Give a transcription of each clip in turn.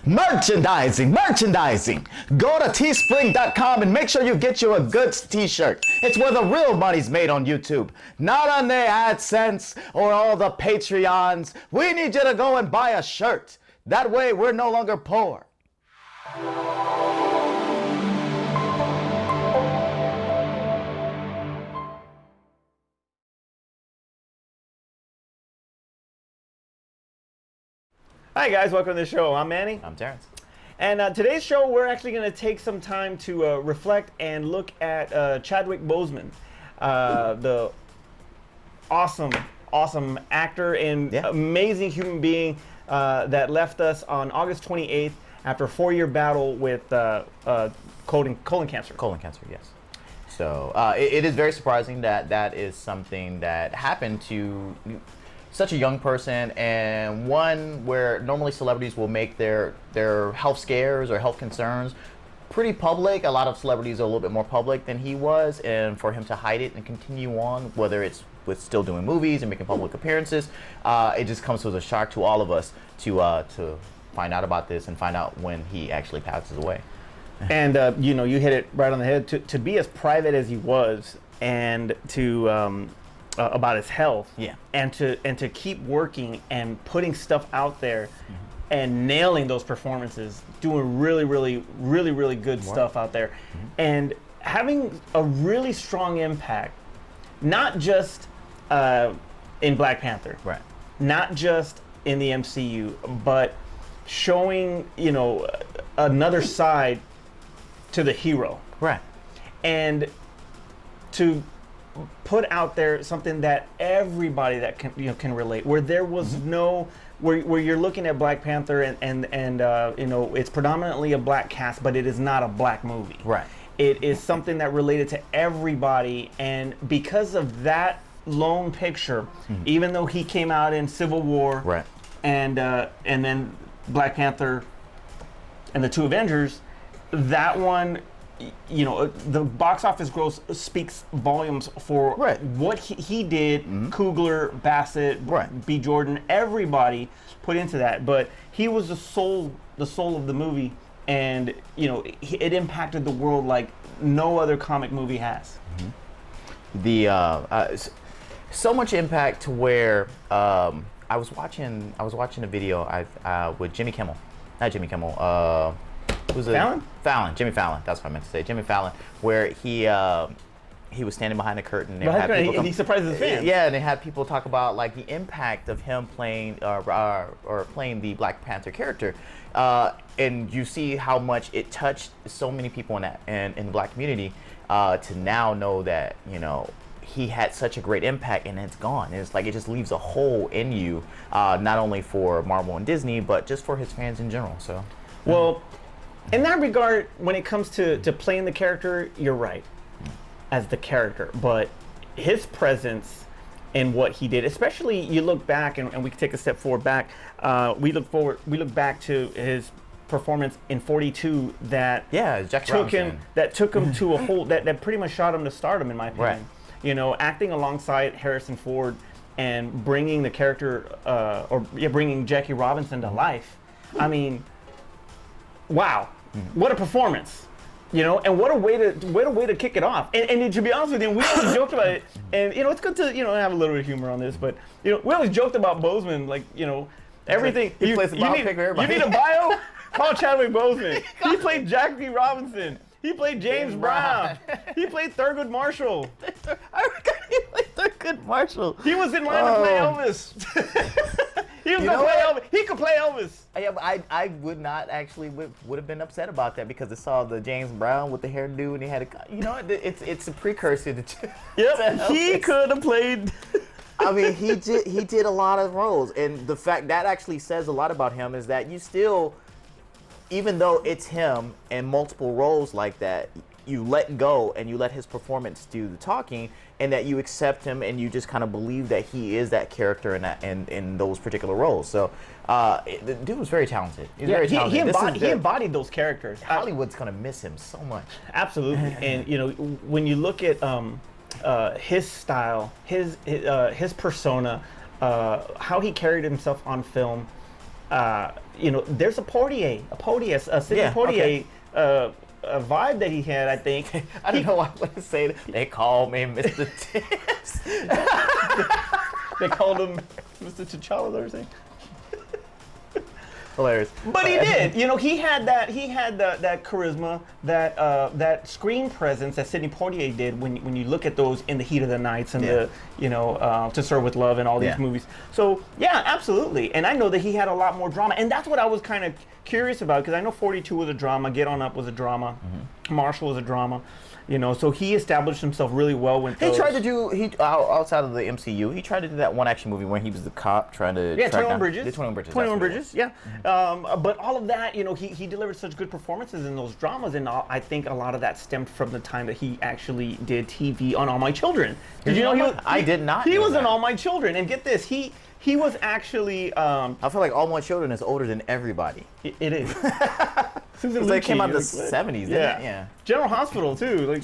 Merchandising, merchandising. Go to teespring.com and make sure you get you a Goods T-shirt. It's where the real money's made on YouTube, not on the AdSense or all the Patreons. We need you to go and buy a shirt. That way we're no longer poor. Hi guys, welcome to the show. I'm Manny. I'm Terrence. And today's show, we're actually going to take some time to reflect and look at Chadwick Boseman, the awesome actor and amazing human being that left us on August 28th after a 4-year battle with colon cancer. Colon cancer, yes. So it is very surprising that that is something that happened to such a young person, and one where normally celebrities will make their health scares or health concerns pretty public. A lot of celebrities are a little bit more public than he was, and for him to hide it and continue on, whether it's with still doing movies and making public appearances, it just comes as a shock to all of us to find out about this and find out when he actually passes away. And you know, you hit it right on the head. To be as private as he was, and to about his health, and to keep working and putting stuff out there, and nailing those performances, doing really good stuff out there, and having a really strong impact, not just in Black Panther, not just in the MCU, but showing, you know, another side to the hero, and to put out there something that everybody that can relate, where there was no, where you're looking at Black Panther and you know, it's predominantly a black cast, but it is not a black movie. It is something that related to everybody, and because of that lone picture, even though he came out in Civil War, and then Black Panther and the two Avengers, that one, you know, the box office gross speaks volumes for what he did. Kugler, Bassett, B. Jordan, everybody put into that, but he was the soul of the movie, and you know, it impacted the world like no other comic movie has. So much impact to where I was watching a video with Jimmy Kimmel, not Jimmy Kimmel. Who's Fallon? Jimmy Fallon. That's what I meant to say. Jimmy Fallon, where he was standing behind the curtain. And he surprised his fans. Yeah, and they had people talk about like the impact of him playing or playing the Black Panther character, and you see how much it touched so many people in the Black community. To now know that, you know, he had such a great impact and it's gone. And it's like it just leaves a hole in you, not only for Marvel and Disney, but just for his fans in general. So, well, in that regard, when it comes to playing the character, you're right, as the character. But his presence and what he did, especially you look back, and we can take a step forward back. We look back to his performance in 42 that took him to a whole that pretty much shot him to stardom, in my opinion. You know, acting alongside Harrison Ford and bringing the character bringing Jackie Robinson to life. I mean, wow, what a performance, you know, and what a way to kick it off. And to be honest with you, we always joked about it, and you know, it's good to, you know, have a little bit of humor on this, but you know, we always joked about Boseman, like, you know, everything. He plays the biopic for everybody. You need a bio? Call Chadwick Boseman. He played Jackie Robinson. He played James Brown. He played Thurgood Marshall. I forgot he played Thurgood Marshall. He was in line to play Elvis. He was gonna play Elvis. He could play Elvis. Yeah, but I would not actually would have been upset about that, because I saw the James Brown with the hairdo and he had a, you know, it's a precursor to. Yep, he could have played. I mean, he did a lot of roles, and the fact that actually says a lot about him is that you still, even though it's him and multiple roles like that, you let go and you let his performance do the talking, and that you accept him and you just kind of believe that he is that character in those particular roles. So the dude was very talented. He's very talented. He embodied those characters. Hollywood's gonna miss him so much. Absolutely. And you know, when you look at his style, his persona, how he carried himself on film, there's a Sidney Poitier a vibe that he had, I think. I don't know why I want to say it. They call me Mr. Tips. They called him Mr. T'Challa or something. Hilarious. But he did. He had that charisma, that screen presence that Sidney Poitier did when you look at those In the Heat of the Nights and To Serve with Love and all these movies. So yeah, absolutely. And I know that he had a lot more drama, and that's what I was kind of curious about, because I know 42 was a drama, Get On Up was a drama, Marshall was a drama. So he established himself really well with those. He tried to do, outside of the MCU, he tried to do that one action movie when he was the cop trying to... Yeah, 21 Bridges. 21 Bridges. 21 Bridges, yeah. But all of that, he delivered such good performances in those dramas, and I think a lot of that stemmed from the time that he actually did TV on All My Children. Did you know he was... I did not He was on All My Children, and get this, he was actually... I feel like All My Children is older than everybody. It is. Susan Lucci, it came out in the 70s, didn't it? Yeah. General Hospital, too. Like,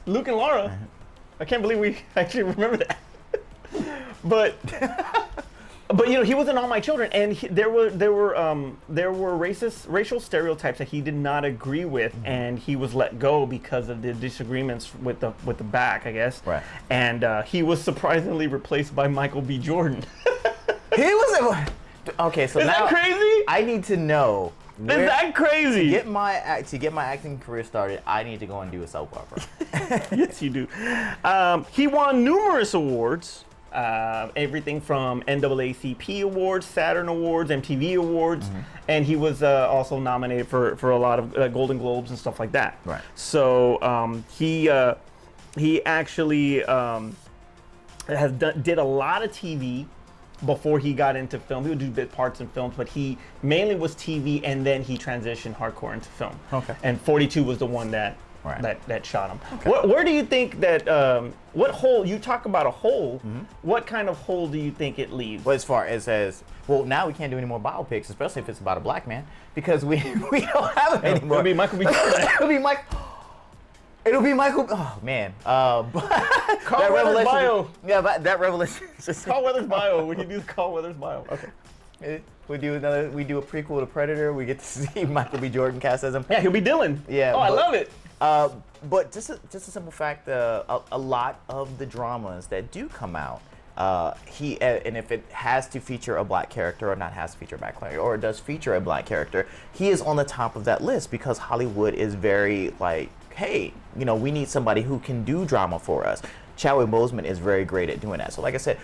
Luke and Laura. I can't believe we actually remember that. But he was in All My Children, and there were racial stereotypes that he did not agree with, and he was let go because of the disagreements with the back, I guess. Right. And he was surprisingly replaced by Michael B. Jordan. He was okay. So is now that crazy? I need to know. Is that crazy? To get my acting career started, I need to go and do a soap opera. Yes, you do. He won numerous awards, everything from NAACP awards, Saturn awards, MTV awards, and he was also nominated for a lot of Golden Globes and stuff like that. Right. So he actually did a lot of TV. Before he got into film, he would do bit parts in films, but he mainly was TV, and then he transitioned hardcore into film. Okay. And 42 was the one that shot him. Okay. Where do you think that? What hole? You talk about a hole. What kind of hole do you think it leaves? Well, as far as now we can't do any more biopics, especially if it's about a black man, because we don't have it anymore. It'll be Michael B. Jordan. It'll be Michael. Oh man. Carl Weathers bio. Yeah, but that revelation. Carl Weathers bio. We can do Carl Weathers bio. Okay. We do a prequel to Predator. We get to see Michael B. Jordan cast as him. Yeah, he'll be Dylan. Yeah. I love it. But just a simple fact, a lot of the dramas that do come out, and if it has to feature a black character or not has to feature a black character, or it does feature a black character, he is on the top of that list because Hollywood is very like, hey, we need somebody who can do drama for us. Chadwick Boseman is very great at doing that. So like I said,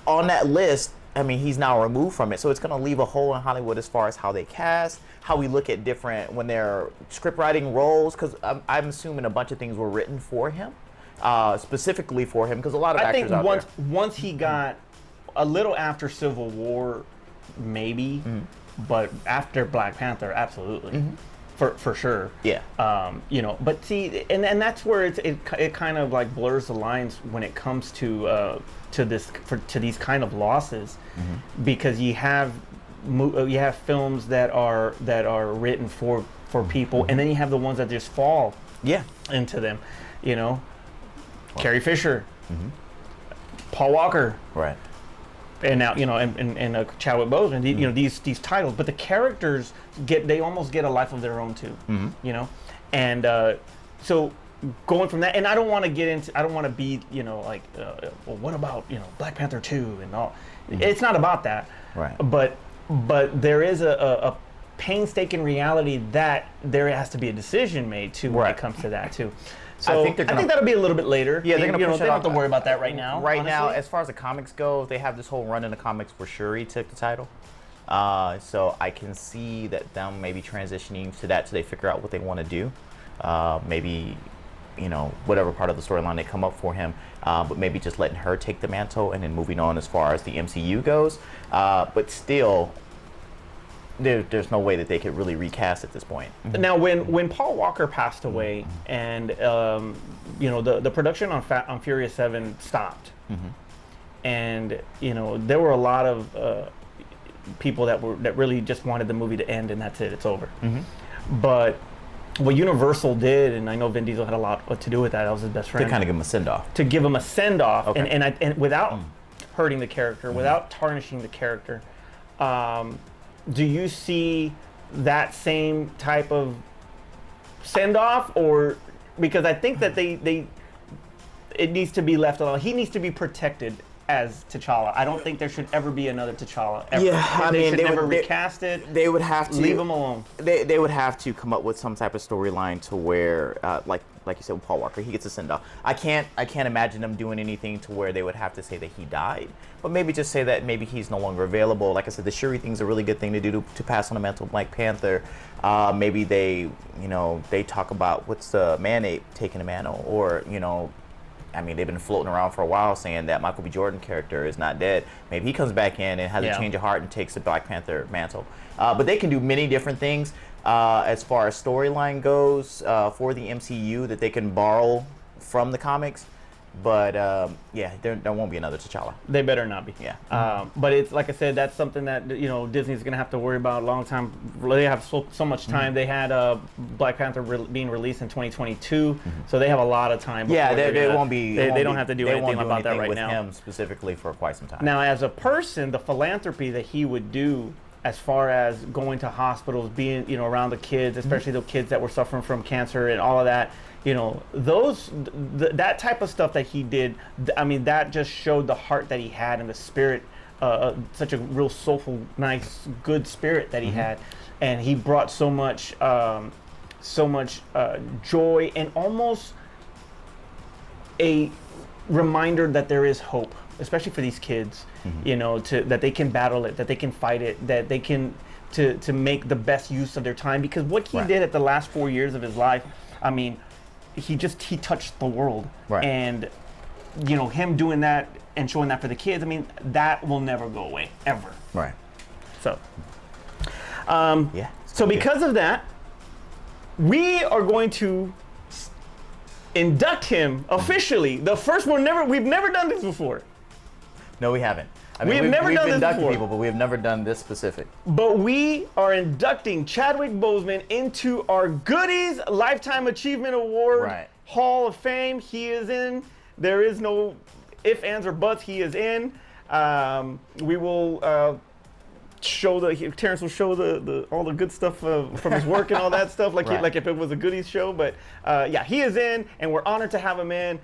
on that list, I mean, he's now removed from it. So it's going to leave a hole in Hollywood as far as how they cast, how we look at different, when they're script writing roles, because I'm assuming a bunch of things were written for him, specifically for him, because a lot of actors out there. Once he got a little after Civil War, maybe, but after Black Panther, absolutely. For sure. Yeah. But see, and that's where it kind of like blurs the lines when it comes to these kind of losses, because you have films that are written for people, and then you have the ones that just fall into them. Carrie Fisher, Paul Walker, right. And now, and Chadwick Boseman, these titles, but the characters they almost get a life of their own too, and so going from that, and I don't want to be, well, what about, Black Panther 2 and all, it's not about that, right? But there is a painstaking reality that there has to be a decision made too when it comes to that too. So I think that'll be a little bit later. Yeah, they're gonna push they don't have to worry about that right now. Right now, as far as the comics go, they have this whole run in the comics where Shuri took the title. So I can see that them maybe transitioning to that till they figure out what they want to do. Maybe, whatever part of the storyline they come up for him, but maybe just letting her take the mantle and then moving on as far as the MCU goes. But still, there's no way that they could really recast at this point. Now, when Paul Walker passed away, and the production on Furious 7 stopped, and there were a lot of people that really just wanted the movie to end, and that's it, it's over. But what Universal did, and I know Vin Diesel had a lot to do with that. I was his best friend. To kind of give him a send-off. To give him a send-off, okay. and without hurting the character, without tarnishing the character. do you see that same type of send off, or because I think that it needs to be left alone. He needs to be protected as T'Challa. I don't think there should ever be another T'Challa ever. Yeah, they should never recast it. They would have to leave him alone. They would have to come up with some type of storyline to where, like you said with Paul Walker, he gets a send off. I can't imagine them doing anything to where they would have to say that he died, but maybe just say that maybe he's no longer available. Like I said, the Shuri thing's a really good thing to do to pass on the mantle of Black Panther. Maybe they talk about what's the Man-Ape taking the mantle, or I mean, they've been floating around for a while saying that Michael B. Jordan character is not dead. Maybe he comes back in and has a change of heart and takes the Black Panther mantle. But they can do many different things as far as storyline goes for the MCU that they can borrow from the comics. But there won't be another T'Challa. They better not be. Yeah. But it's like I said, that's something that Disney's gonna have to worry about a long time. They have so much time. They had Black Panther being released in 2022, so they have a lot of time. Yeah, they won't be. They don't have to do anything about that right with now. Him specifically for quite some time. Now, as a person, the philanthropy that he would do, as far as going to hospitals, being around the kids, especially the kids that were suffering from cancer and all of that. That type of stuff that he did, I mean, that just showed the heart that he had and the spirit, such a real soulful, nice, good spirit that he had. And he brought so much joy and almost a reminder that there is hope, especially for these kids, that they can battle it, that they can fight it, that they can, to make the best use of their time. Because what he did at the last 4 years of his life, I mean, he touched the world, and him doing that and showing that for the kids, I mean, that will never go away ever. Right. So so because of that, we are going to induct him officially. The first one, we've never done this before. No, we haven't. I mean, we've never done this inducted before. people, but we have never done this specific. But we are inducting Chadwick Boseman into our Goodies Lifetime Achievement Award Hall of Fame. He is in. There is no ifs, ands, or buts. He is in. We will Terrence will show the all the good stuff from his work and all that stuff, like if it was a Goodies show. But he is in, and we're honored to have him in.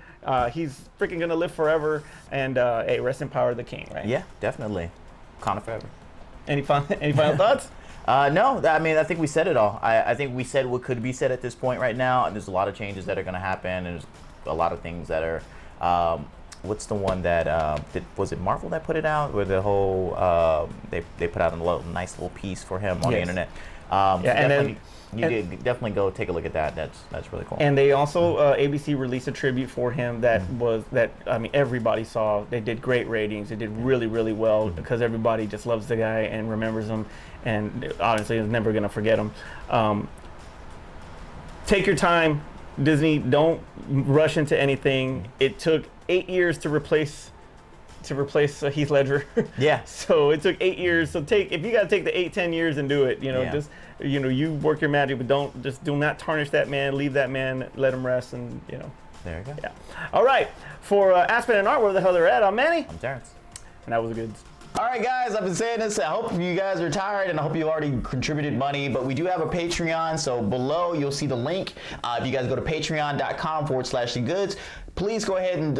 He's freaking gonna live forever, and hey, rest in power, the king, right? Yeah, definitely. Wakanda forever. Any final thoughts? No, I mean, I think we said it all. I think we said what could be said at this point right now, and there's a lot of changes that are gonna happen, and there's a lot of things that are. What's the one that was it Marvel that put it out, where the whole they put out a nice little piece for him on the internet. Definitely go take a look at that. That's really cool. And they also ABC released a tribute for him that I mean, everybody saw. They did great ratings. They did really, really well because everybody just loves the guy and remembers him, and honestly is never gonna forget him. Take your time, Disney. Don't rush into anything. It took 8 years to replace Heath Ledger. Yeah. So it took 8 years. So if you got to take the 8-10 years and do it, just you work your magic, but do not tarnish that man. Leave that man. Let him rest, and There you go. Yeah. All right. For Aspen and Art, where the hell they're at? I'm Manny. I'm Terrence. And that was Goods. All right, guys, I've been saying this. I hope you guys are tired, and I hope you already contributed money, but we do have a Patreon, so below you'll see the link. If you guys go to patreon.com/thegoods, please go ahead and,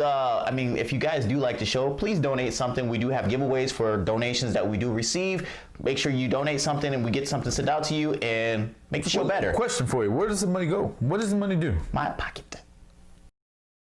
if you guys do like the show, please donate something. We do have giveaways for donations that we do receive. Make sure you donate something, and we get something sent out to you and make the show better. Question for you. Where does the money go? What does the money do? My pocket.